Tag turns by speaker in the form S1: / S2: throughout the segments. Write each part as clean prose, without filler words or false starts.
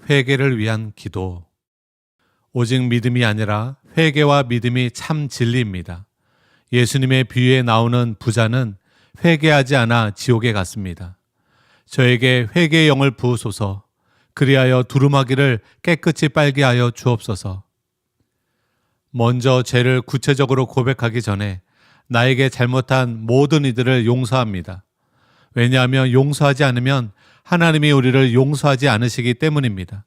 S1: 회개를 위한 기도. 오직 믿음이 아니라 회개와 믿음이 참 진리입니다. 예수님의 비유에 나오는 부자는 회개하지 않아 지옥에 갔습니다. 저에게 회개의 영을 부으소서. 그리하여 두루마기를 깨끗이 빨게 하여 주옵소서. 먼저 죄를 구체적으로 고백하기 전에 나에게 잘못한 모든 이들을 용서합니다. 왜냐하면 용서하지 않으면 하나님이 우리를 용서하지 않으시기 때문입니다.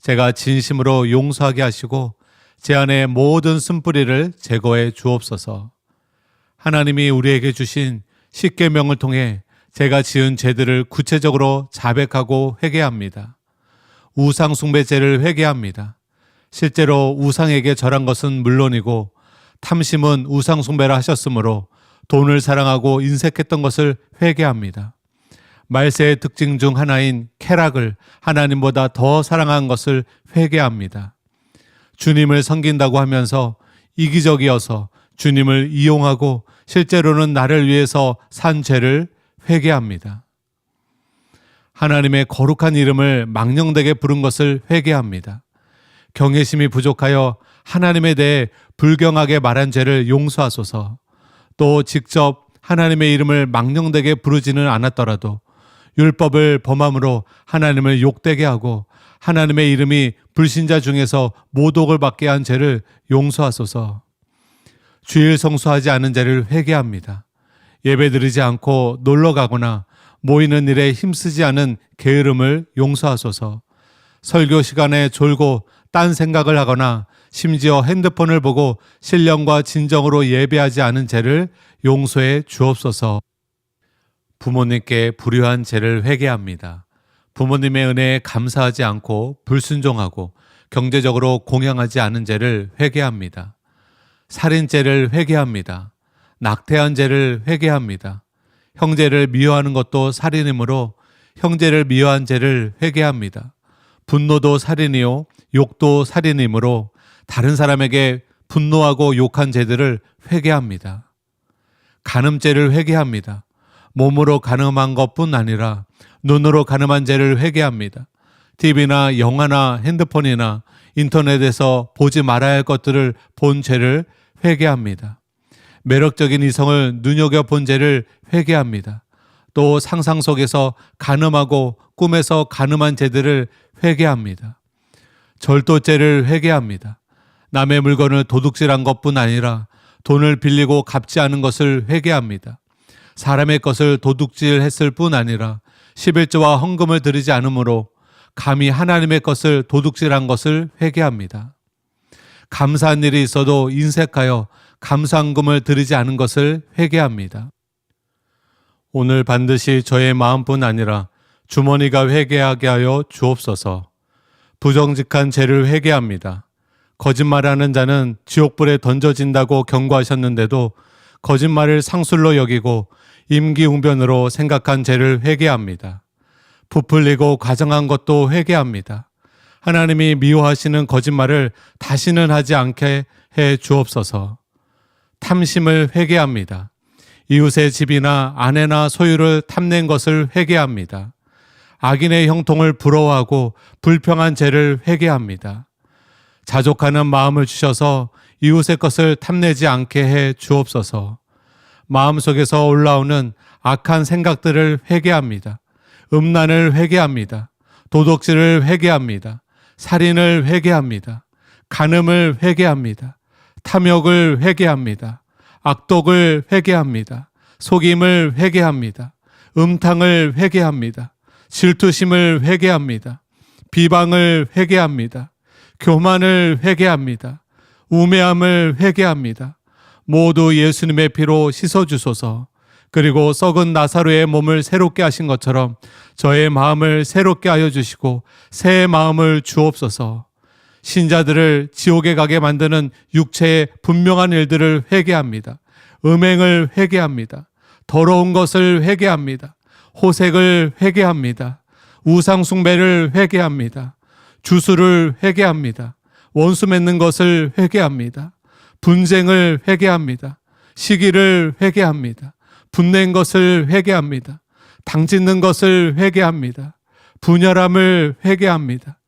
S1: 제가 진심으로 용서하게 하시고 제 안에 모든 쓴뿌리를 제거해 주옵소서. 하나님이 우리에게 주신 십계명을 통해 제가 지은 죄들을 구체적으로 자백하고 회개합니다. 우상 숭배죄를 회개합니다. 실제로 우상에게 절한 것은 물론이고 탐심은 우상 숭배를 하셨으므로 돈을 사랑하고 인색했던 것을 회개합니다. 말세의 특징 중 하나인 쾌락을 하나님보다 더 사랑한 것을 회개합니다. 주님을 섬긴다고 하면서 이기적이어서 주님을 이용하고 실제로는 나를 위해서 산 죄를 회개합니다. 하나님의 거룩한 이름을 망령되게 부른 것을 회개합니다. 경외심이 부족하여 하나님에 대해 불경하게 말한 죄를 용서하소서. 또 직접 하나님의 이름을 망령되게 부르지는 않았더라도 율법을 범함으로 하나님을 욕되게 하고 하나님의 이름이 불신자 중에서 모독을 받게 한 죄를 용서하소서. 주일 성수하지 않은 죄를 회개합니다. 예배드리지 않고 놀러 가거나 모이는 일에 힘쓰지 않은 게으름을 용서하소서. 설교 시간에 졸고 딴 생각을 하거나 심지어 핸드폰을 보고 신령과 진정으로 예배하지 않은 죄를 용서해 주옵소서. 부모님께 불효한 죄를 회개합니다. 부모님의 은혜에 감사하지 않고 불순종하고 경제적으로 공양하지 않은 죄를 회개합니다. 살인죄를 회개합니다. 낙태한 죄를 회개합니다. 형제를 미워하는 것도 살인이므로 형제를 미워한 죄를 회개합니다. 분노도 살인이요 욕도 살인이므로 다른 사람에게 분노하고 욕한 죄들을 회개합니다. 간음죄를 회개합니다. 몸으로 간음한 것뿐 아니라 눈으로 간음한 죄를 회개합니다. TV나 영화나 핸드폰이나 인터넷에서 보지 말아야 할 것들을 본 죄를 회개합니다. 매력적인 이성을 눈여겨본 죄를 회개합니다. 또 상상 속에서 간음하고 꿈에서 간음한 죄들을 회개합니다. 절도죄를 회개합니다. 남의 물건을 도둑질한 것뿐 아니라 돈을 빌리고 갚지 않은 것을 회개합니다. 사람의 것을 도둑질했을 뿐 아니라 11조와 헌금을 드리지 않으므로 감히 하나님의 것을 도둑질한 것을 회개합니다. 감사한 일이 있어도 인색하여 감사헌금을 드리지 않은 것을 회개합니다. 오늘 반드시 저의 마음뿐 아니라 주머니가 회개하게 하여 주옵소서. 부정직한 죄를 회개합니다. 거짓말하는 자는 지옥불에 던져진다고 경고하셨는데도 거짓말을 상술로 여기고 임기응변으로 생각한 죄를 회개합니다. 부풀리고 과장한 것도 회개합니다. 하나님이 미워하시는 거짓말을 다시는 하지 않게 해 주옵소서. 탐심을 회개합니다. 이웃의 집이나 아내나 소유를 탐낸 것을 회개합니다. 악인의 형통을 부러워하고 불평한 죄를 회개합니다. 자족하는 마음을 주셔서 이웃의 것을 탐내지 않게 해 주옵소서. 마음속에서 올라오는 악한 생각들을 회개합니다. 음란을 회개합니다. 도둑질을 회개합니다. 살인을 회개합니다. 간음을 회개합니다. 탐욕을 회개합니다. 악독을 회개합니다. 속임을 회개합니다. 음탕을 회개합니다. 질투심을 회개합니다. 비방을 회개합니다. 교만을 회개합니다. 우매함을 회개합니다. 모두 예수님의 피로 씻어주소서. 그리고 썩은 나사로의 몸을 새롭게 하신 것처럼 저의 마음을 새롭게 하여 주시고 새 마음을 주옵소서. 신자들을 지옥에 가게 만드는 육체의 분명한 일들을 회개합니다. 음행을 회개합니다. 더러운 것을 회개합니다. 호색을 회개합니다. 우상 숭배를 회개합니다. 주술을 회개합니다. 원수 맺는 것을 회개합니다. 분쟁을 회개합니다. 시기를 회개합니다. 분낸 것을 회개합니다. 당짓는 것을 회개합니다. 분열함을 회개합니다.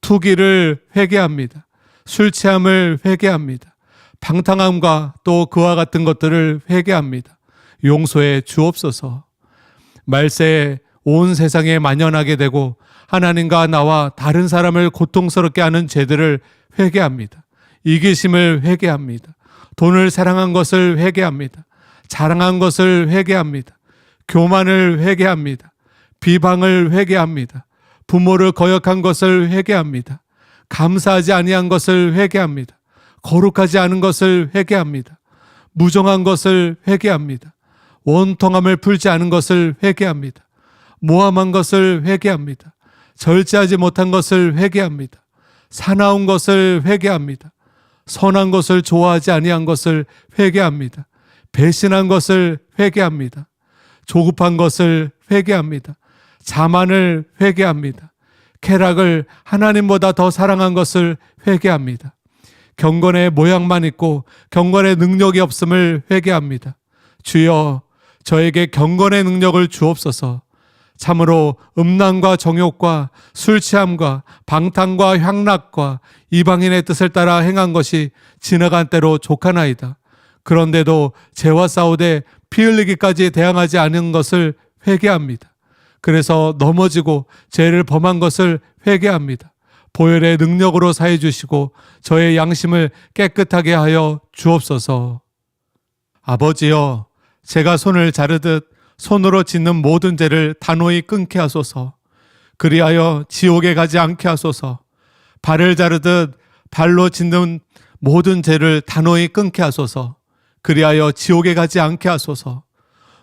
S1: 투기를 회개합니다. 술 취함을 회개합니다. 방탕함과 또 그와 같은 것들을 회개합니다. 용서해 주옵소서. 말세에 온 세상에 만연하게 되고 하나님과 나와 다른 사람을 고통스럽게 하는 죄들을 회개합니다. 이기심을 회개합니다. 돈을 사랑한 것을 회개합니다. 자랑한 것을 회개합니다. 교만을 회개합니다. 비방을 회개합니다. 부모를 거역한 것을 회개합니다. 감사하지 아니한 것을 회개합니다. 거룩하지 않은 것을 회개합니다. 무정한 것을 회개합니다. 원통함을 풀지 않은 것을 회개합니다. 모함한 것을 회개합니다. 절제하지 못한 것을 회개합니다. 사나운 것을 회개합니다. 선한 것을 좋아하지 아니한 것을 회개합니다. 배신한 것을 회개합니다. 조급한 것을 회개합니다. 자만을 회개합니다. 쾌락을 하나님보다 더 사랑한 것을 회개합니다. 경건의 모양만 있고 경건의 능력이 없음을 회개합니다. 주여, 저에게 경건의 능력을 주옵소서. 참으로 음란과 정욕과 술 취함과 방탕과 향락과 이방인의 뜻을 따라 행한 것이 지나간 때로 족하나이다. 그런데도 죄와 싸우되 피 흘리기까지 대항하지 않은 것을 회개합니다. 그래서 넘어지고 죄를 범한 것을 회개합니다. 보혈의 능력으로 사해 주시고 저의 양심을 깨끗하게 하여 주옵소서. 아버지여, 제가 손을 자르듯 손으로 짓는 모든 죄를 단호히 끊게 하소서. 그리하여 지옥에 가지 않게 하소서. 발을 자르듯 발로 짓는 모든 죄를 단호히 끊게 하소서. 그리하여 지옥에 가지 않게 하소서.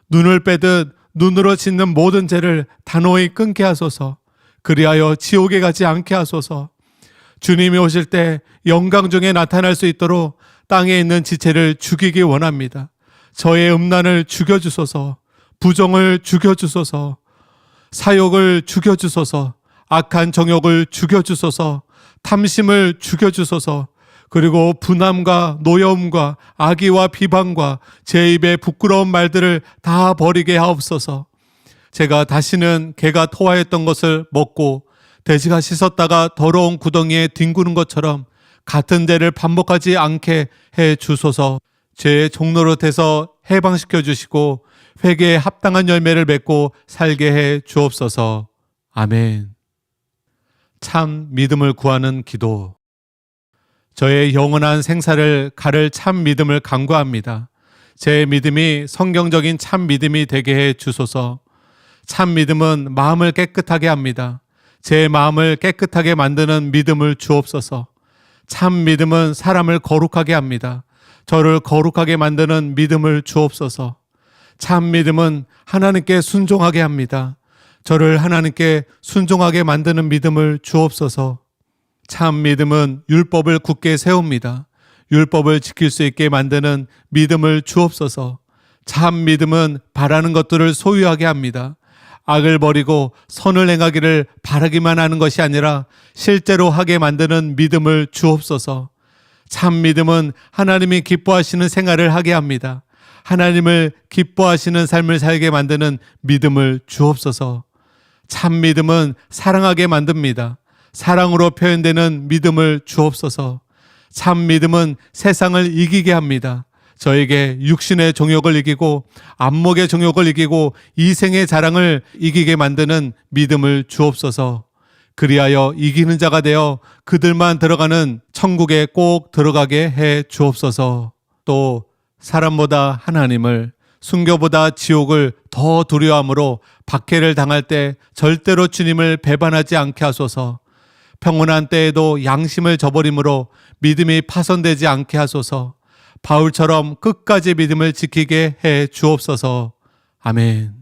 S1: 눈을 빼듯 눈으로 짓는 모든 죄를 단호히 끊게 하소서. 그리하여 지옥에 가지 않게 하소서. 주님이 오실 때 영광 중에 나타날 수 있도록 땅에 있는 지체를 죽이기 원합니다. 저의 음란을 죽여주소서. 부정을 죽여주소서. 사욕을 죽여주소서. 악한 정욕을 죽여주소서. 탐심을 죽여주소서. 그리고 분함과 노여움과 악의와 비방과 제 입의 부끄러운 말들을 다 버리게 하옵소서. 제가 다시는 개가 토하였던 것을 먹고 돼지가 씻었다가 더러운 구덩이에 뒹구는 것처럼 같은 죄를 반복하지 않게 해 주소서. 죄의 종로로 돼서 해방시켜 주시고 회개에 합당한 열매를 맺고 살게 해 주옵소서. 아멘. 참 믿음을 구하는 기도. 저의 영원한 생사를 가를 참 믿음을 간구합니다. 제 믿음이 성경적인 참 믿음이 되게 해 주소서. 참 믿음은 마음을 깨끗하게 합니다. 제 마음을 깨끗하게 만드는 믿음을 주옵소서. 참 믿음은 사람을 거룩하게 합니다. 저를 거룩하게 만드는 믿음을 주옵소서. 참 믿음은 하나님께 순종하게 합니다. 저를 하나님께 순종하게 만드는 믿음을 주옵소서. 참 믿음은 율법을 굳게 세웁니다. 율법을 지킬 수 있게 만드는 믿음을 주옵소서. 참 믿음은 바라는 것들을 소유하게 합니다. 악을 버리고 선을 행하기를 바라기만 하는 것이 아니라 실제로 하게 만드는 믿음을 주옵소서. 참 믿음은 하나님이 기뻐하시는 생활을 하게 합니다. 하나님을 기뻐하시는 삶을 살게 만드는 믿음을 주옵소서. 참 믿음은 사랑하게 만듭니다. 사랑으로 표현되는 믿음을 주옵소서. 참 믿음은 세상을 이기게 합니다. 저에게 육신의 정욕을 이기고 안목의 정욕을 이기고 이생의 자랑을 이기게 만드는 믿음을 주옵소서. 그리하여 이기는 자가 되어 그들만 들어가는 천국에 꼭 들어가게 해 주옵소서. 또 사람보다 하나님을, 순교보다 지옥을 더 두려워함으로 박해를 당할 때 절대로 주님을 배반하지 않게 하소서. 평온한 때에도 양심을 저버림으로 믿음이 파손되지 않게 하소서. 바울처럼 끝까지 믿음을 지키게 해 주옵소서. 아멘.